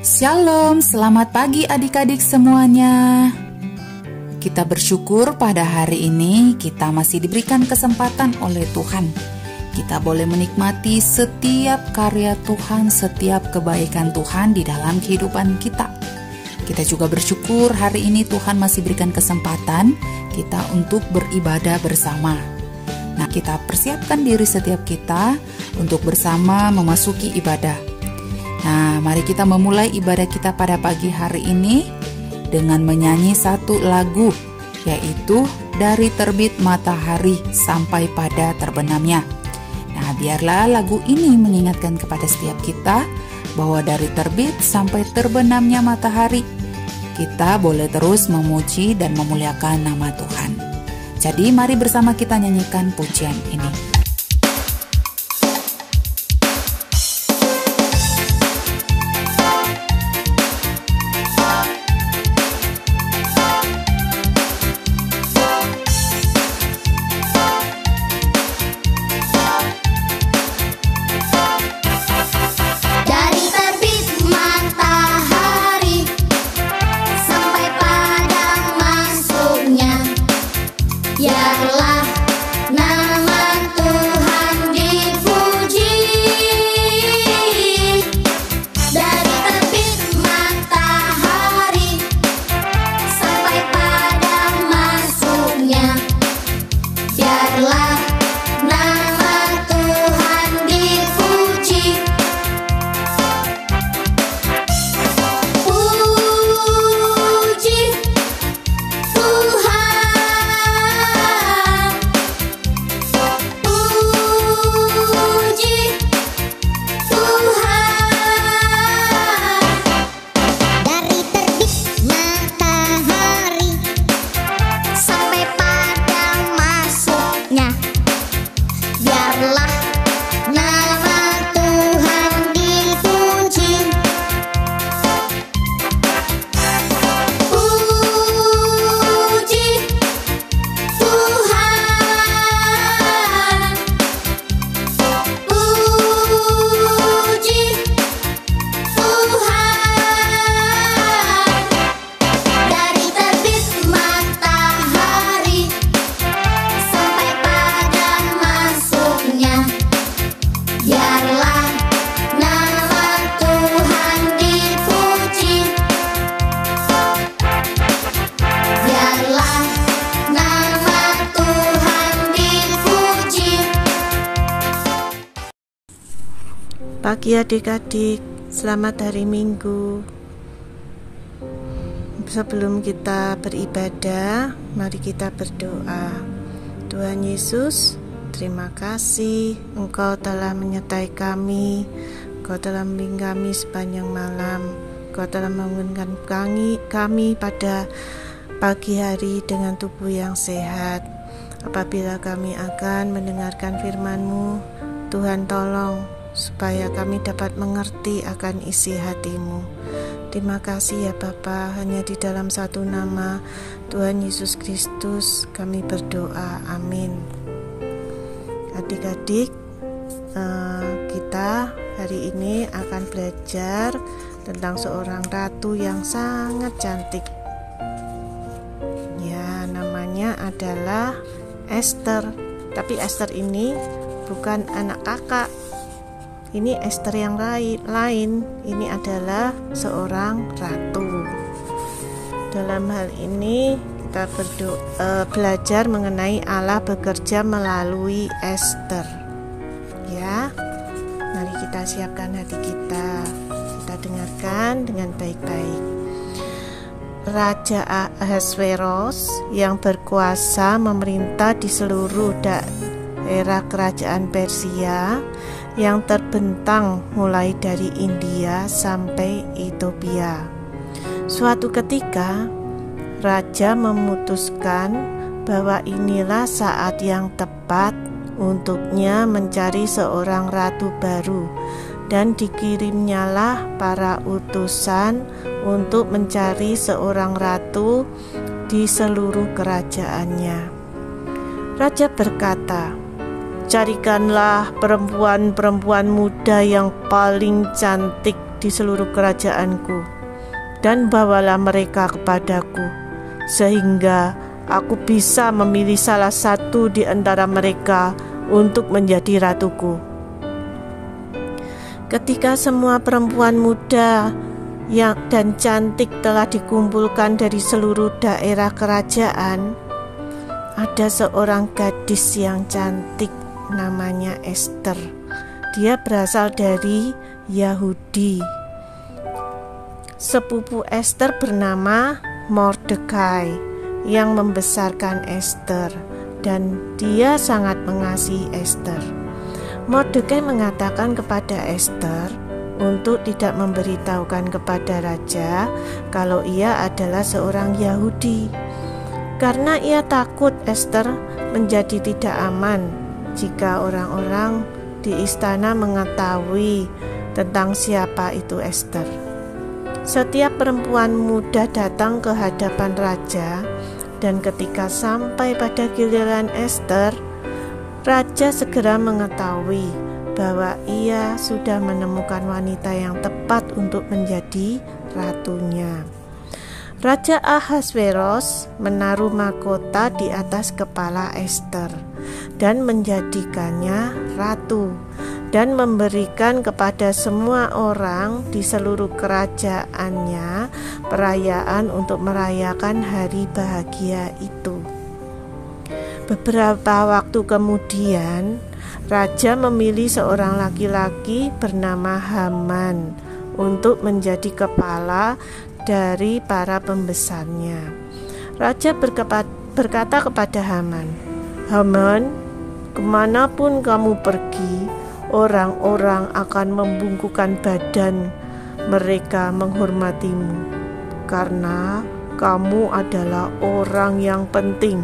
Shalom, selamat pagi adik-adik semuanya. Kita bersyukur pada hari ini kita masih diberikan kesempatan oleh Tuhan. Kita boleh menikmati setiap karya Tuhan, setiap kebaikan Tuhan di dalam kehidupan kita. Kita juga bersyukur hari ini Tuhan masih berikan kesempatan kita untuk beribadah bersama. Nah, kita persiapkan diri setiap kita untuk bersama memasuki ibadah. Nah, mari kita memulai ibadah kita pada pagi hari ini dengan menyanyi satu lagu, yaitu Dari Terbit Matahari Sampai Pada Terbenamnya. Nah, biarlah lagu ini mengingatkan kepada setiap kita bahwa dari terbit sampai terbenamnya matahari, kita boleh terus memuji dan memuliakan nama Tuhan. Jadi mari bersama kita nyanyikan pujian ini. Pagi adik-adik, selamat hari Minggu. Sebelum kita beribadah, mari kita berdoa. Tuhan Yesus, terima kasih Engkau telah menyertai kami, Engkau telah membimbing kami sepanjang malam, Engkau telah membangunkan kami pada pagi hari dengan tubuh yang sehat. Apabila kami akan mendengarkan firman-Mu, Tuhan tolong supaya kami dapat mengerti akan isi hati-Mu. Terima kasih ya Bapa, hanya di dalam satu nama Tuhan Yesus Kristus kami berdoa, amin. Adik-adik, kita hari ini akan belajar tentang seorang ratu yang sangat cantik. Ya, namanya adalah Esther. Tapi Esther ini bukan anak kakak. Ini Esther yang lain. Ini adalah seorang ratu. Dalam hal ini kita belajar mengenai Allah bekerja melalui Esther. Ya, mari kita siapkan hati kita. Kita dengarkan dengan baik-baik. Raja Ahasveros yang berkuasa memerintah di seluruh daerah kerajaan Persia yang terbentang mulai dari India sampai Ethiopia. Suatu ketika, raja memutuskan bahwa inilah saat yang tepat untuknya mencari seorang ratu baru, dan dikirimnyalah para utusan untuk mencari seorang ratu di seluruh kerajaannya. Raja berkata, "Carikanlah perempuan-perempuan muda yang paling cantik di seluruh kerajaanku, dan bawalah mereka kepadaku, sehingga aku bisa memilih salah satu di antara mereka untuk menjadi ratuku." Ketika semua perempuan muda dan cantik telah dikumpulkan dari seluruh daerah kerajaan, ada seorang gadis yang cantik namanya Ester. Dia berasal dari Yahudi. Sepupu Ester bernama Mordekai yang membesarkan Ester, dan dia sangat mengasihi Ester. Mordekai mengatakan kepada Ester untuk tidak memberitahukan kepada raja kalau ia adalah seorang Yahudi, karena ia takut Ester menjadi tidak aman jika orang-orang di istana mengetahui tentang siapa itu Ester. Setiap perempuan muda datang ke hadapan raja, dan ketika sampai pada giliran Ester, raja segera mengetahui bahwa ia sudah menemukan wanita yang tepat untuk menjadi ratunya. Raja Ahasveros menaruh mahkota di atas kepala Ester dan menjadikannya ratu, dan memberikan kepada semua orang di seluruh kerajaannya perayaan untuk merayakan hari bahagia itu. Beberapa waktu kemudian, raja memilih seorang laki-laki bernama Haman untuk menjadi kepala dari para pembesarnya. Raja berkata kepada Haman, "Haman, kemanapun kamu pergi, orang-orang akan membungkukkan badan mereka menghormatimu, karena kamu adalah orang yang penting."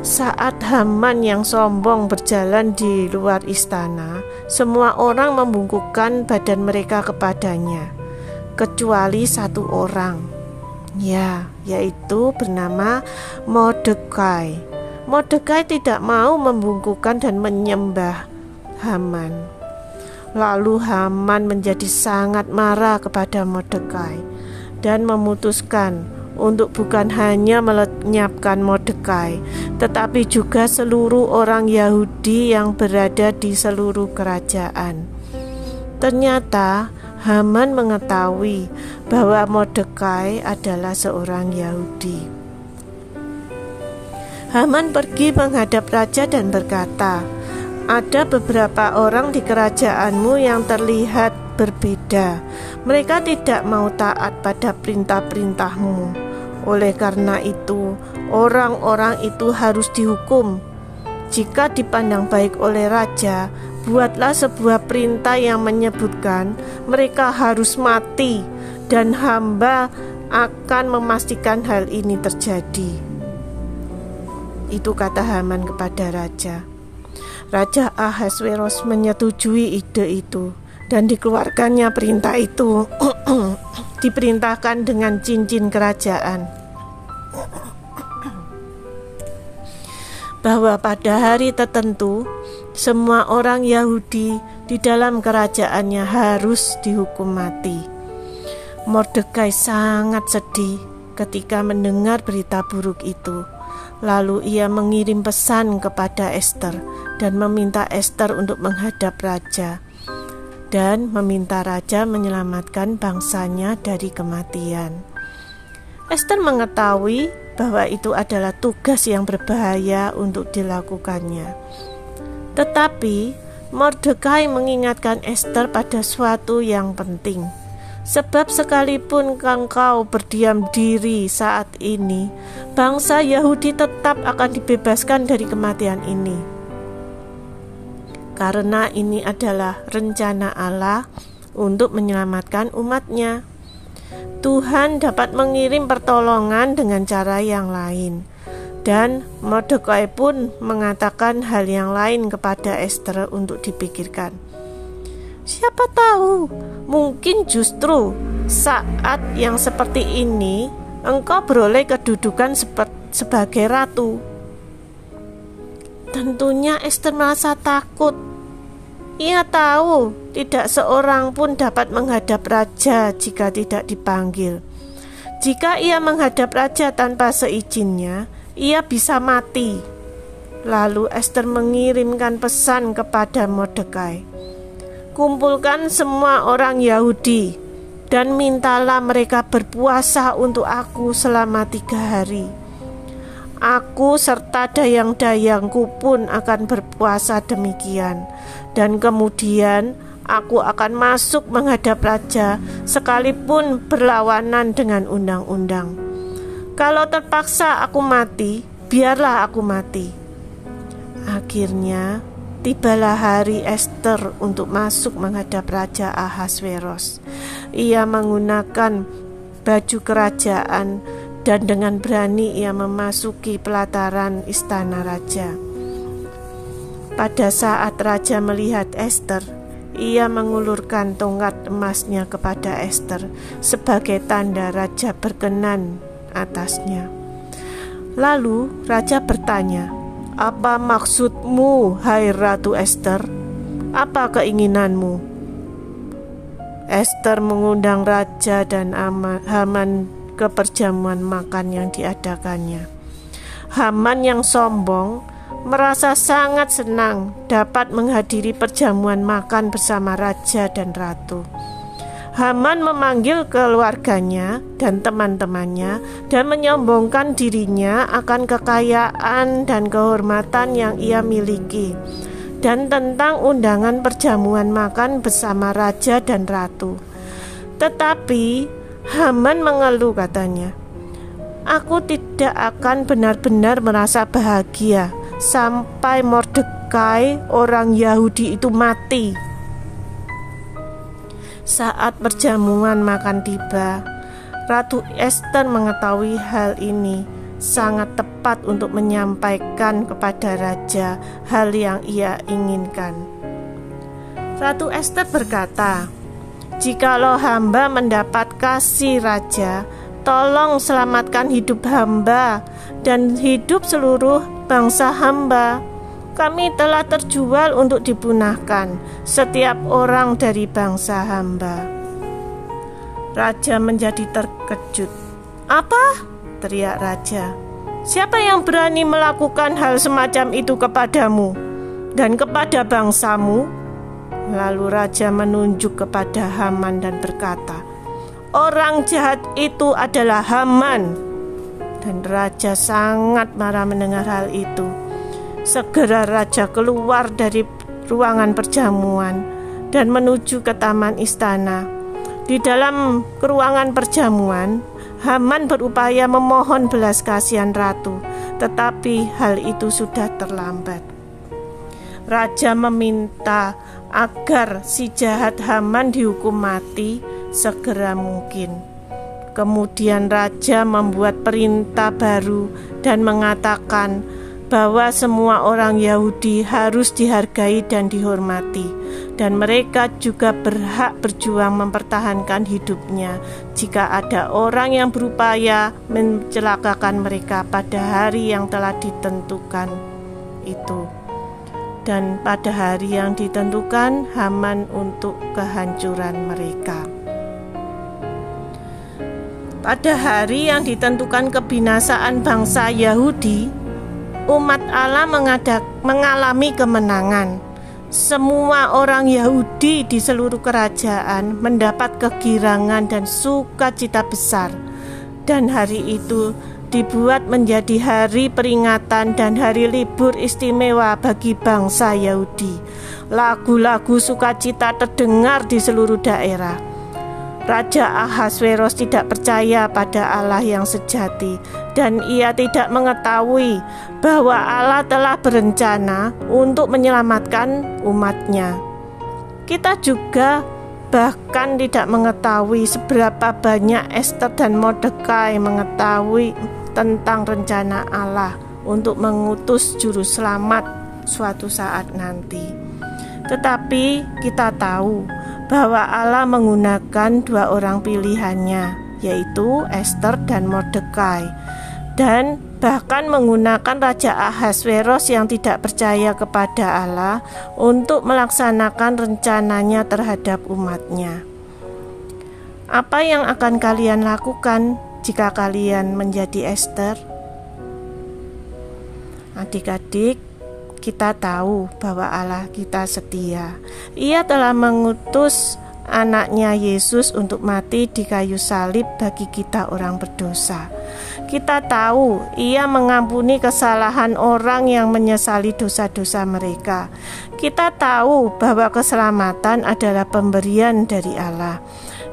Saat Haman yang sombong berjalan di luar istana, semua orang membungkukkan badan mereka kepadanya, kecuali satu orang, yaitu bernama Mordekai. Mordekai tidak mau membungkukkan dan menyembah Haman. Lalu Haman menjadi sangat marah kepada Mordekai dan memutuskan untuk bukan hanya melenyapkan Mordekai, tetapi juga seluruh orang Yahudi yang berada di seluruh kerajaan. Ternyata Haman mengetahui bahwa Mordekai adalah seorang Yahudi. Haman pergi menghadap raja dan berkata, "Ada beberapa orang di kerajaanmu yang terlihat berbeda. Mereka tidak mau taat pada perintah-perintahmu. Oleh karena itu, orang-orang itu harus dihukum. Jika dipandang baik oleh raja, buatlah sebuah perintah yang menyebutkan mereka harus mati, dan hamba akan memastikan hal ini terjadi." Itu kata Haman kepada raja. Raja Ahasveros menyetujui ide itu, dan dikeluarkannya perintah itu. Diperintahkan dengan cincin kerajaan bahwa pada hari tertentu semua orang Yahudi di dalam kerajaannya harus dihukum mati. Mordekai sangat sedih ketika mendengar berita buruk itu. Lalu ia mengirim pesan kepada Ester dan meminta Ester untuk menghadap raja, dan meminta raja menyelamatkan bangsanya dari kematian. Ester mengetahui bahwa itu adalah tugas yang berbahaya untuk dilakukannya. Tetapi Mordekai mengingatkan Ester pada suatu yang penting. Sebab sekalipun engkau berdiam diri saat ini, bangsa Yahudi tetap akan dibebaskan dari kematian ini. Karena ini adalah rencana Allah untuk menyelamatkan umatnya. Tuhan dapat mengirim pertolongan dengan cara yang lain. Dan Mordekai pun mengatakan hal yang lain kepada Ester untuk dipikirkan. Siapa tahu, mungkin justru saat yang seperti ini engkau beroleh kedudukan sebagai ratu. Tentunya Ester merasa takut. Ia tahu tidak seorang pun dapat menghadap raja jika tidak dipanggil. Jika ia menghadap raja tanpa seizinnya, ia bisa mati. Lalu Ester mengirimkan pesan kepada Mordekai, "Kumpulkan semua orang Yahudi dan mintalah mereka berpuasa untuk aku selama 3 hari. Aku serta dayang-dayangku pun akan berpuasa demikian, dan kemudian aku akan masuk menghadap raja sekalipun berlawanan dengan undang-undang. Kalau terpaksa aku mati, biarlah aku mati." Akhirnya tibalah hari Ester untuk masuk menghadap Raja Ahasveros. Ia menggunakan baju kerajaan dan dengan berani ia memasuki pelataran istana raja. Pada saat raja melihat Ester, ia mengulurkan tongkat emasnya kepada Ester sebagai tanda raja berkenan atasnya. Lalu raja bertanya, "Apa maksudmu, hai Ratu Ester? Apa keinginanmu?" Ester mengundang raja dan Haman ke perjamuan makan yang diadakannya. Haman yang sombong merasa sangat senang dapat menghadiri perjamuan makan bersama raja dan ratu. Haman memanggil keluarganya dan teman-temannya dan menyombongkan dirinya akan kekayaan dan kehormatan yang ia miliki, dan tentang undangan perjamuan makan bersama raja dan ratu. Tetapi Haman mengeluh, katanya, "Aku tidak akan benar-benar merasa bahagia sampai Mordekai orang Yahudi itu mati." Saat perjamuan makan tiba, Ratu Ester mengetahui hal ini sangat tepat untuk menyampaikan kepada raja hal yang ia inginkan. Ratu Ester berkata, "Jikalau hamba mendapat kasih raja, tolong selamatkan hidup hamba dan hidup seluruh bangsa hamba. Kami telah terjual untuk dipunahkan, setiap orang dari bangsa hamba." Raja menjadi terkejut. "Apa?" teriak raja. "Siapa yang berani melakukan hal semacam itu kepadamu dan kepada bangsamu?" Lalu raja menunjuk kepada Haman dan berkata, "Orang jahat itu adalah Haman." Dan raja sangat marah mendengar hal itu. Segera raja keluar dari ruangan perjamuan dan menuju ke taman istana. Di dalam ruangan perjamuan, Haman berupaya memohon belas kasihan ratu, tetapi hal itu sudah terlambat. Raja meminta agar si jahat Haman dihukum mati segera mungkin. Kemudian raja membuat perintah baru dan mengatakan bahwa semua orang Yahudi harus dihargai dan dihormati, dan mereka juga berhak berjuang mempertahankan hidupnya jika ada orang yang berupaya mencelakakan mereka pada hari yang telah ditentukan itu. Dan pada hari yang ditentukan Haman untuk kehancuran mereka. Pada hari yang ditentukan kebinasaan bangsa Yahudi, umat Allah mengalami kemenangan. Semua orang Yahudi di seluruh kerajaan mendapat kegirangan dan sukacita besar. Dan hari itu dibuat menjadi hari peringatan dan hari libur istimewa bagi bangsa Yahudi. Lagu-lagu sukacita terdengar di seluruh daerah. Raja Ahasveros tidak percaya pada Allah yang sejati, dan ia tidak mengetahui bahwa Allah telah berencana untuk menyelamatkan umatnya. Kita juga bahkan tidak mengetahui seberapa banyak Ester dan Mordekai mengetahui tentang rencana Allah untuk mengutus juru selamat suatu saat nanti. Tetapi kita tahu bahwa Allah menggunakan 2 orang pilihannya, yaitu Ester dan Mordekai. Dan bahkan menggunakan Raja Ahasveros yang tidak percaya kepada Allah untuk melaksanakan rencananya terhadap umatnya. Apa yang akan kalian lakukan jika kalian menjadi Ester? Adik-adik, kita tahu bahwa Allah kita setia. Ia telah mengutus anaknya Yesus untuk mati di kayu salib bagi kita orang berdosa. Kita tahu Ia mengampuni kesalahan orang yang menyesali dosa-dosa mereka. Kita tahu bahwa keselamatan adalah pemberian dari Allah.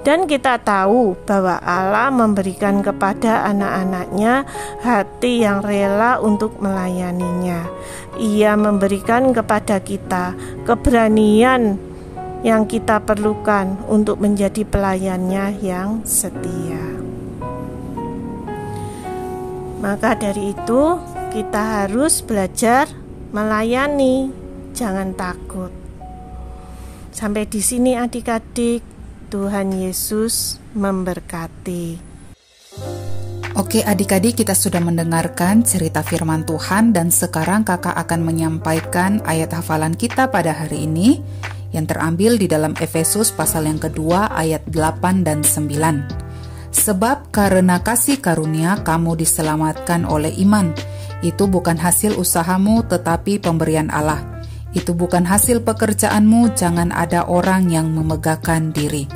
Dan kita tahu bahwa Allah memberikan kepada anak-anaknya hati yang rela untuk melayaninya. Ia memberikan kepada kita keberanian yang kita perlukan untuk menjadi pelayannya yang setia. Maka dari itu, kita harus belajar melayani, jangan takut. Sampai di sini adik-adik. Tuhan Yesus memberkati. Oke adik-adik, kita sudah mendengarkan cerita firman Tuhan dan sekarang kakak akan menyampaikan ayat hafalan kita pada hari ini yang terambil di dalam Efesus pasal yang kedua ayat 8 dan 9. Sebab karena kasih karunia kamu diselamatkan oleh iman. Itu bukan hasil usahamu tetapi pemberian Allah. Itu bukan hasil pekerjaanmu, jangan ada orang yang memegahkan diri.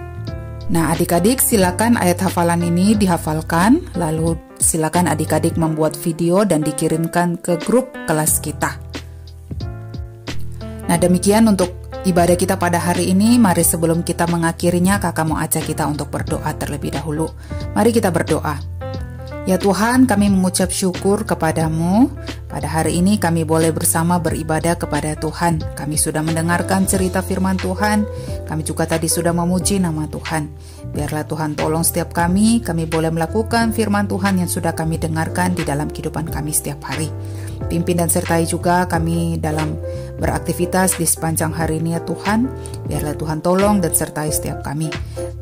Nah adik-adik, silakan ayat hafalan ini dihafalkan, lalu silakan adik-adik membuat video dan dikirimkan ke grup kelas kita. Nah demikian untuk ibadah kita pada hari ini. Mari sebelum kita mengakhirinya, kakak mau ajak kita untuk berdoa terlebih dahulu. Mari kita berdoa. Ya Tuhan, kami mengucap syukur kepadamu. Pada hari ini kami boleh bersama beribadah kepada Tuhan. Kami sudah mendengarkan cerita firman Tuhan. Kami juga tadi sudah memuji nama Tuhan. Biarlah Tuhan tolong setiap kami boleh melakukan firman Tuhan yang sudah kami dengarkan di dalam kehidupan kami setiap hari. Pimpin dan sertai juga kami dalam beraktivitas di sepanjang hari ini ya Tuhan. Biarlah Tuhan tolong dan sertai setiap kami.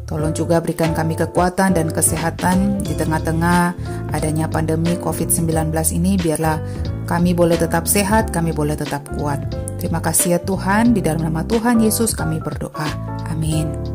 Tolong juga berikan kami kekuatan dan kesehatan di tengah-tengah adanya pandemi COVID-19 ini. Biarlah kami boleh tetap sehat, kami boleh tetap kuat. Terima kasih ya Tuhan, di dalam nama Tuhan Yesus kami berdoa. Amin.